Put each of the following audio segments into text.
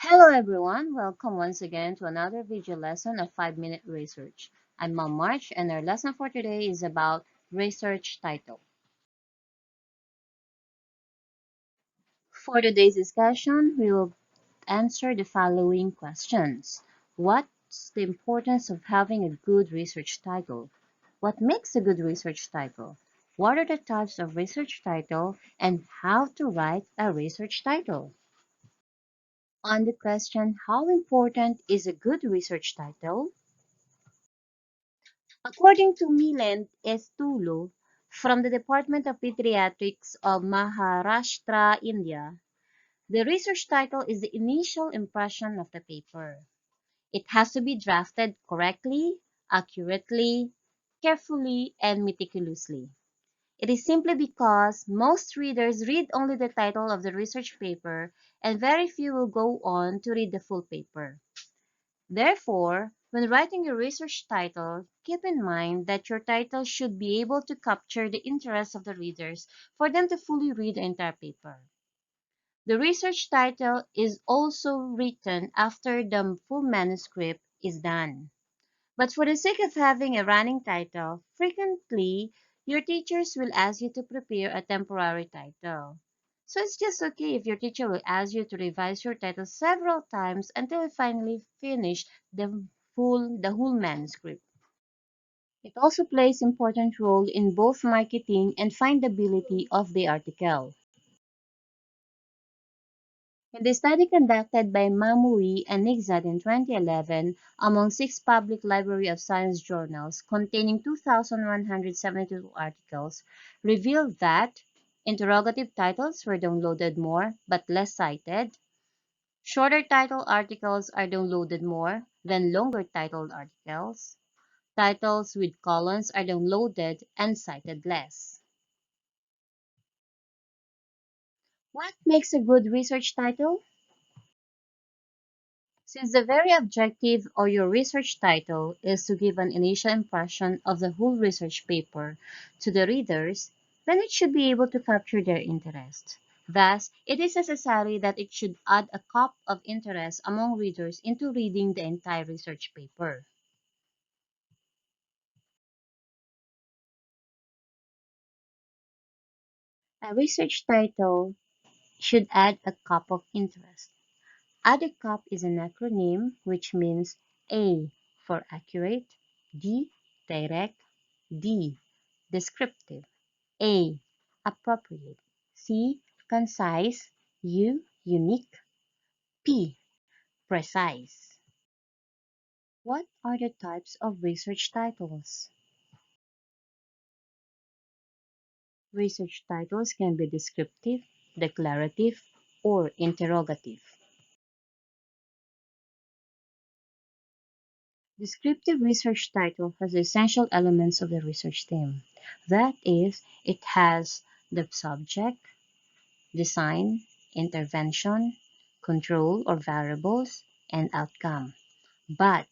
Hello everyone, welcome once again to another video lesson of 5-minute research. I'm Mom March and our lesson for today is about research title. For today's discussion, we will answer the following questions. What's the importance of having a good research title? What makes a good research title? What are the types of research title and how to write a research title? On the question, how important is a good research title? According to Milen S. Tulu from the Department of Pediatrics of Maharashtra, India, the research title is the initial impression of the paper. It has to be drafted correctly, accurately, carefully, and meticulously. It is simply because most readers read only the title of the research paper and very few will go on to read the full paper. Therefore, when writing a research title, keep in mind that your title should be able to capture the interest of the readers for them to fully read the entire paper. The research title is also written after the full manuscript is done. But for the sake of having a running title, frequently your teachers will ask you to prepare a temporary title. So it's just okay if your teacher will ask you to revise your title several times until you finally finish the whole manuscript. It also plays important role in both marketing and findability of the article. In the study conducted by Mamui and Nixat in 2011 among 6 public Library of Science journals containing 2,172 articles, revealed that interrogative titles were downloaded more but less cited, shorter title articles are downloaded more than longer titled articles, titles with colons are downloaded and cited less. What makes a good research title? Since the very objective of your research title is to give an initial impression of the whole research paper to the readers, then it should be able to capture their interest. Thus, it is necessary that it should add a cup of interest among readers into reading the entire research paper. A research title should add a cup of interest. ADECAP is an acronym which means A for accurate, D direct, D descriptive, A appropriate, C concise, U unique, P precise. What are the types of research titles? Research titles can be descriptive, declarative, or interrogative. Descriptive research title has the essential elements of the research theme. That is, it has the subject, design, intervention, control or variables, and outcome. But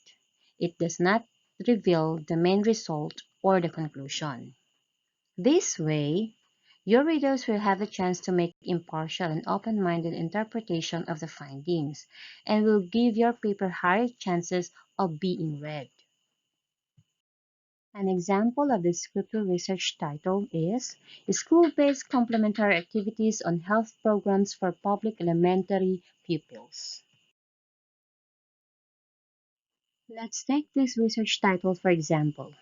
it does not reveal the main result or the conclusion. This way, your readers will have a chance to make impartial and open-minded interpretation of the findings and will give your paper higher chances of being read. An example of descriptive research title is School-Based Complementary Activities on Health Programs for Public Elementary Pupils. Let's take this research title for example.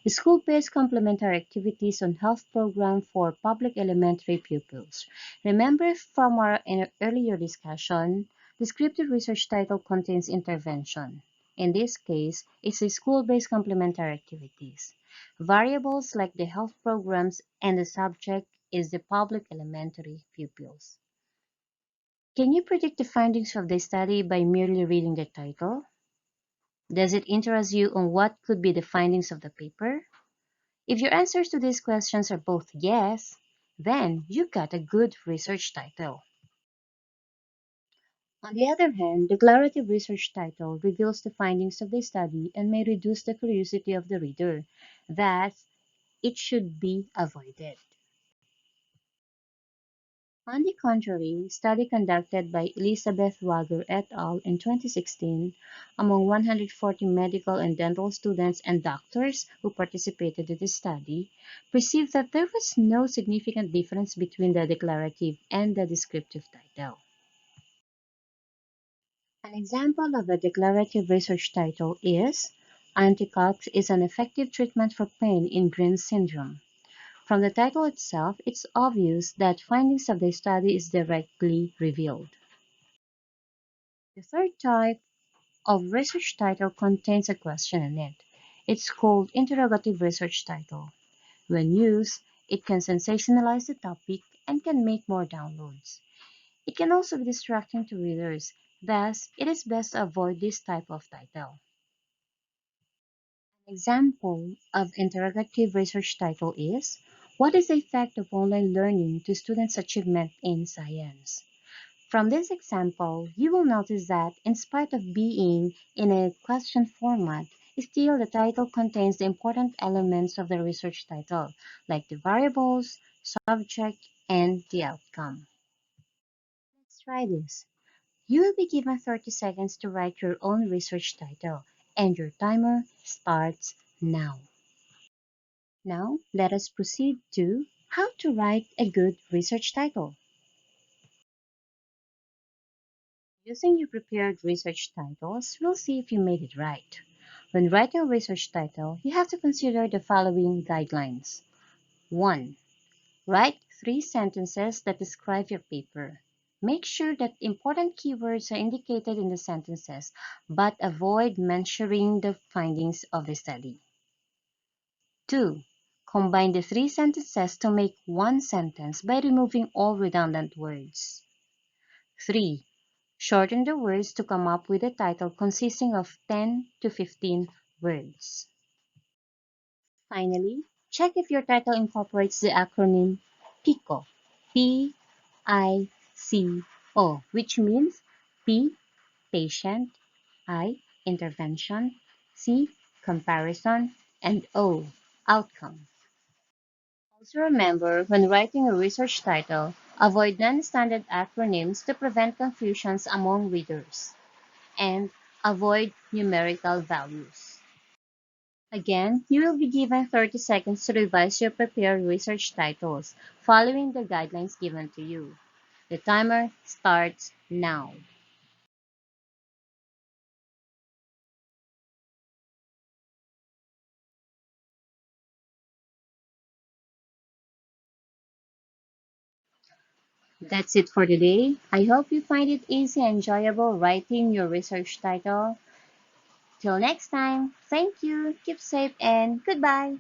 School-Based Complementary Activities on Health Program for Public Elementary Pupils. Remember from our earlier discussion, descriptive research title contains intervention. In this case, it's a school-based complementary activities. Variables like the health programs and the subject is the public elementary pupils. Can you predict the findings of the study by merely reading the title? Does it interest you on what could be the findings of the paper? If your answers to these questions are both yes, then you got a good research title. On the other hand, declarative research title reveals the findings of the study and may reduce the curiosity of the reader. Thus, it should be avoided. On the contrary, a study conducted by Elizabeth Wager et al. In 2016 among 140 medical and dental students and doctors who participated in the study perceived that there was no significant difference between the declarative and the descriptive title. An example of a declarative research title is Anticox is an effective treatment for pain in Green syndrome. From the title itself, it's obvious that findings of the study is directly revealed. The third type of research title contains a question in it. It's called interrogative research title. When used, it can sensationalize the topic and can make more downloads. It can also be distracting to readers, thus it is best to avoid this type of title. An example of interrogative research title is What is the effect of online learning to students' achievement in science? From this example, you will notice that in spite of being in a question format, still the title contains the important elements of the research title, like the variables, subject, and the outcome. Let's try this. You will be given 30 seconds to write your own research title, and your timer starts now. Now, let us proceed to how to write a good research title. Using your prepared research titles, we'll see if you made it right. When writing a research title, you have to consider the following guidelines. 1. Write 3 sentences that describe your paper. Make sure that important keywords are indicated in the sentences, but avoid mentioning the findings of the study. 2. Combine the 3 sentences to make one sentence by removing all redundant words. 3. Shorten the words to come up with a title consisting of 10 to 15 words. Finally, check if your title incorporates the acronym PICO, P-I-C-O, which means P, patient, I, intervention, C, comparison, and O, outcome. Also remember, when writing a research title, avoid non-standard acronyms to prevent confusions among readers, and avoid numerical values. Again, you will be given 30 seconds to revise your prepared research titles, following the guidelines given to you. The timer starts now. That's it for today. I hope you find it easy and enjoyable writing your research title. Till next time, thank you, keep safe, and goodbye.